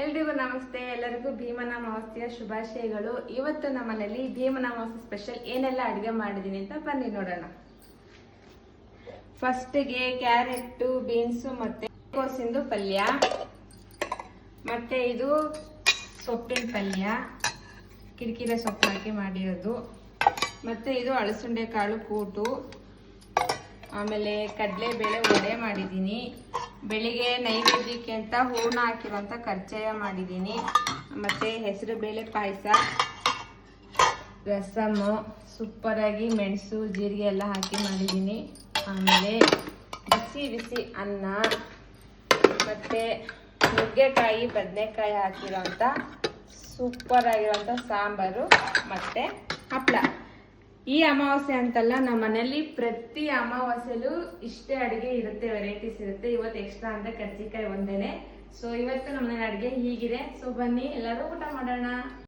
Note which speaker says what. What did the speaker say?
Speaker 1: ಎಲ್ರಿಗೂ ನಮಸ್ತೆ. ಎಲ್ಲರಿಗೂ ಭೀಮನ ಅಮಾವಾಸ್ಯೆಯ ಶುಭಾಶಯಗಳು. ಇವತ್ತು ನಮ್ಮ ಮನೆಯಲ್ಲಿ ಭೀಮನ ಅಮಾವಾಸ್ಯೆ ಸ್ಪೆಷಲ್ ಏನೆಲ್ಲ ಅಡುಗೆ ಮಾಡಿದೀನಿ ಅಂತ ಬನ್ನಿ ನೋಡೋಣ. ಫಸ್ಟ್ಗೆ ಕ್ಯಾರೆಟ್, ಬೀನ್ಸು ಮತ್ತೆ ಕೋಸಿಂದು ಪಲ್ಯ, ಮತ್ತೆ ಇದು ಸೊಪ್ಪಿನ ಪಲ್ಯ, ಕಿರಿಕಿರೆ ಸೊಪ್ಪು ಹಾಕಿ ಮಾಡಿರೋದು, ಮತ್ತೆ ಇದು ಅಳಸಂಡೆ ಕಾಳು ಕೂಟು, ಆಮೇಲೆ ಕಡಲೆಬೇಳೆ ವಡೆ ಮಾಡಿದ್ದೀನಿ. ಬೆಳಿಗ್ಗೆ ನೈವೇದ್ಯಕ್ಕೆ ಅಂತ ಹೂರ್ಣ ಹಾಕಿರುವಂಥ ಕರ್ಜಾಯ ಮಾಡಿದ್ದೀನಿ. ಮತ್ತು ಹೆಸರು ಬೇಳೆ ಪಾಯಸ, ರಸಮ್ಮು, ಸೂಪರಾಗಿ ಮೆಣಸು ಜೀರಿಗೆ ಎಲ್ಲ ಹಾಕಿ ಮಾಡಿದ್ದೀನಿ. ಆಮೇಲೆ ಬಿಸಿ ಬಿಸಿ ಅನ್ನ, ಮತ್ತು ನುಗ್ಗೆಕಾಯಿ ಬದನೆಕಾಯಿ ಹಾಕಿರೋಂಥ ಸೂಪರಾಗಿರೋಂಥ ಸಾಂಬಾರು ಮತ್ತು ಹಪ್ಪಳ. ಈ ಅಮಾವಾಸ್ಯೆ ಅಂತಲ್ಲ, ನಮ್ಮ ಮನೆಯಲ್ಲಿ ಪ್ರತಿ ಅಮಾವಾಸ್ಯೆಲೂ ಇಷ್ಟೇ ಅಡುಗೆ ಇರುತ್ತೆ, ವೆರೈಟೀಸ್ ಇರುತ್ತೆ. ಇವತ್ತು ಎಕ್ಸ್ಟ್ರಾ ಅಂತ ಕರ್ಜಿಕಾಯಿ ಒಂದೇನೆ. ಸೊ ಇವತ್ತು ನಮ್ಮ ಮನೆ ಅಡುಗೆ ಹೀಗಿದೆ. ಸೊ ಬನ್ನಿ ಎಲ್ಲರೂ ಊಟ ಮಾಡೋಣ.